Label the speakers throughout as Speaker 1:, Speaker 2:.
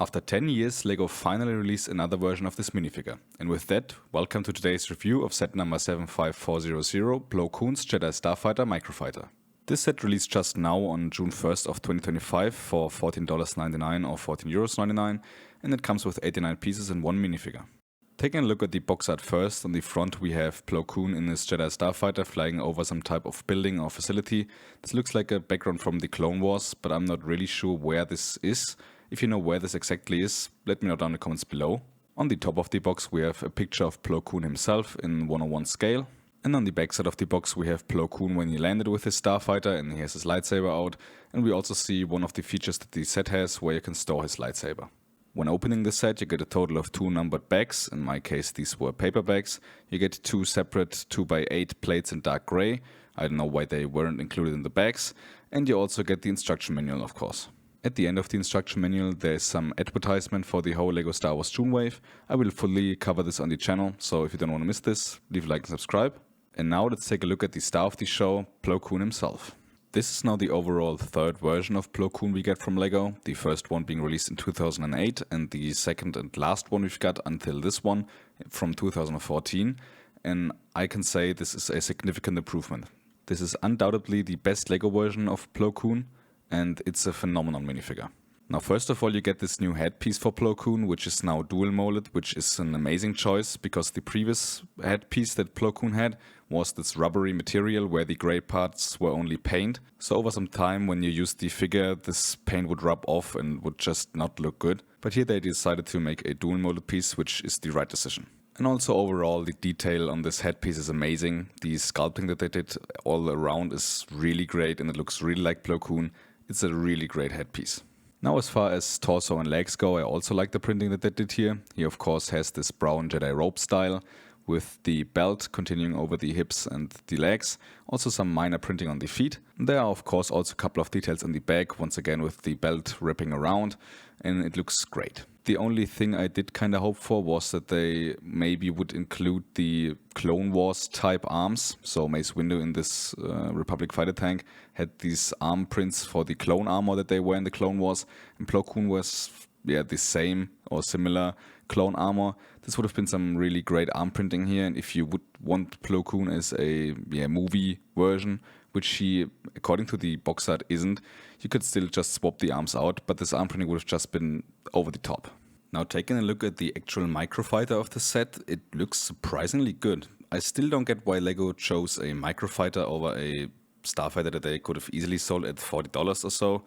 Speaker 1: After 10 years, LEGO finally released another version of this minifigure. And with that, welcome to today's review of set number 75400, Plo Koon's Jedi Starfighter Microfighter. This set released just now on June 1st of 2025 for $14.99 or €14.99, and it comes with 89 pieces and one minifigure. Taking a look at the box art first, on the front we have Plo Koon in his Jedi Starfighter flying over some type of building or facility. This looks like a background from the Clone Wars, but I'm not really sure where this is. If you know where this exactly is, let me know down in the comments below. On the top of the box we have a picture of Plo Koon himself in 1:1 scale. And on the back side of the box we have Plo Koon when he landed with his Starfighter and he has his lightsaber out. And we also see one of the features that the set has where you can store his lightsaber. When opening the set you get a total of 2 numbered bags, in my case these were paper bags. You get 2 separate 2x8 plates in dark grey. I don't know why they weren't included in the bags. And you also get the instruction manual, of course. At the end of the instruction manual there is some advertisement for the whole LEGO Star Wars June wave. I will fully cover this on the channel, so if you don't want to miss this, leave a like and subscribe. And now let's take a look at the star of the show, Plo Koon himself. This is now the overall third version of Plo Koon we get from LEGO, the first one being released in 2008 and the second and last one we've got until this one from 2014, and I can say this is a significant improvement. This is undoubtedly the best LEGO version of Plo Koon, and it's a phenomenal minifigure. Now first of all you get this new headpiece for Plo Koon, which is now dual molded, which is an amazing choice because the previous headpiece that Plo Koon had was this rubbery material where the grey parts were only paint. So over some time when you use the figure this paint would rub off and would just not look good. But here they decided to make a dual molded piece, which is the right decision. And also overall the detail on this headpiece is amazing. The sculpting that they did all around is really great and it looks really like Plo Koon. It's a really great headpiece. Now as far as torso and legs go, I also like the printing that they did here. He of course has this brown Jedi robe style with the belt continuing over the hips and the legs. Also some minor printing on the feet. There are of course also a couple of details on the back, once again with the belt wrapping around, and it looks great. The only thing I did kinda hope for was that they maybe would include the Clone Wars type arms. So Mace Windu in this Republic fighter tank had these arm prints for the clone armor that they wear in the Clone Wars, and Plo Koon was the same or similar clone armor. This would have been some really great arm printing here, and if you would want Plo Koon as a movie version, which he, according to the box art, isn't, you could still just swap the arms out, but this arm printing would have just been over the top. Now taking a look at the actual microfighter of the set, it looks surprisingly good. I still don't get why LEGO chose a microfighter over a starfighter that they could have easily sold at $40 or so,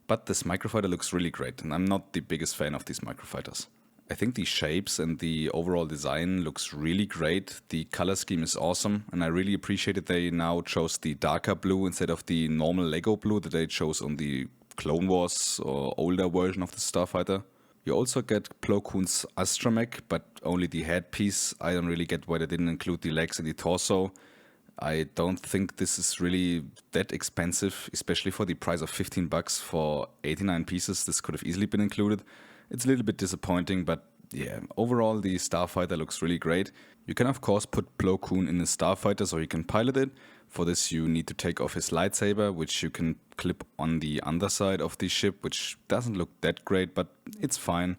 Speaker 1: but this microfighter looks really great, and I'm not the biggest fan of these microfighters. I think the shapes and the overall design looks really great. The color scheme is awesome, and I really appreciate that they now chose the darker blue instead of the normal LEGO blue that they chose on the Clone Wars or older version of the Starfighter. You also get Plo Koon's astromech, but only the headpiece. I don't really get why they didn't include the legs and the torso. I don't think this is really that expensive, especially for the price of $15 for 89 pieces. This could have easily been included. It's a little bit disappointing, but yeah, overall the Starfighter looks really great. You can of course put Plo Koon in a Starfighter so you can pilot it. For this you need to take off his lightsaber, which you can clip on the underside of the ship, which doesn't look that great, but it's fine.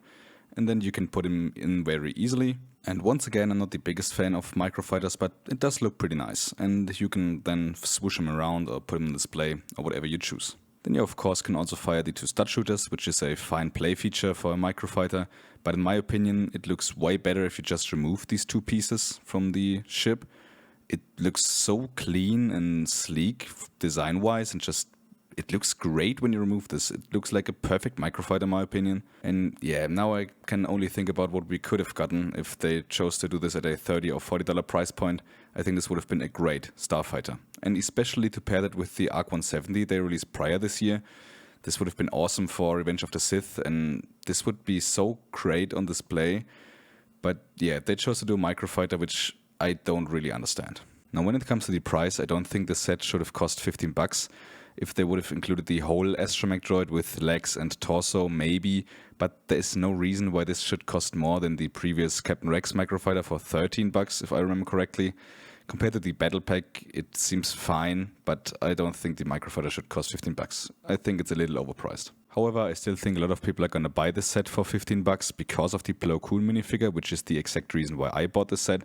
Speaker 1: And then you can put him in very easily. And once again, I'm not the biggest fan of microfighters, but it does look pretty nice. And you can then swoosh him around or put him on display or whatever you choose. Then you of course can also fire the 2 stud shooters, which is a fine play feature for a microfighter. But in my opinion, it looks way better if you just remove these 2 pieces from the ship. It looks so clean and sleek design-wise, and just it looks great when you remove this. It looks like a perfect microfighter in my opinion. And yeah, now I can only think about what we could have gotten if they chose to do this at a $30 or $40 price point. I think this would have been a great Starfighter. And especially to pair that with the ARC 170 they released prior this year. This would have been awesome for Revenge of the Sith, and this would be so great on display. But yeah, they chose to do a microfighter, which I don't really understand. Now when it comes to the price, I don't think the set should have cost $15. If they would have included the whole astromech droid with legs and torso, maybe, but there is no reason why this should cost more than the previous Captain Rex microfighter for $13, if I remember correctly. Compared to the battle pack, it seems fine, but I don't think the microfighter should cost $15. I think it's a little overpriced. However, I still think a lot of people are gonna buy this set for 15 bucks because of the Plo Koon minifigure, which is the exact reason why I bought this set.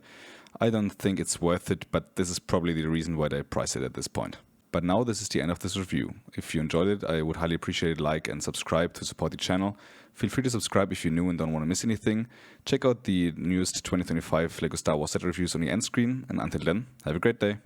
Speaker 1: I don't think it's worth it, but this is probably the reason why they price it at this point. But now this is the end of this review. If you enjoyed it, I would highly appreciate a like and subscribe to support the channel. Feel free to subscribe if you're new and don't want to miss anything. Check out the newest 2025 LEGO Star Wars set reviews on the end screen, and until then, have a great day.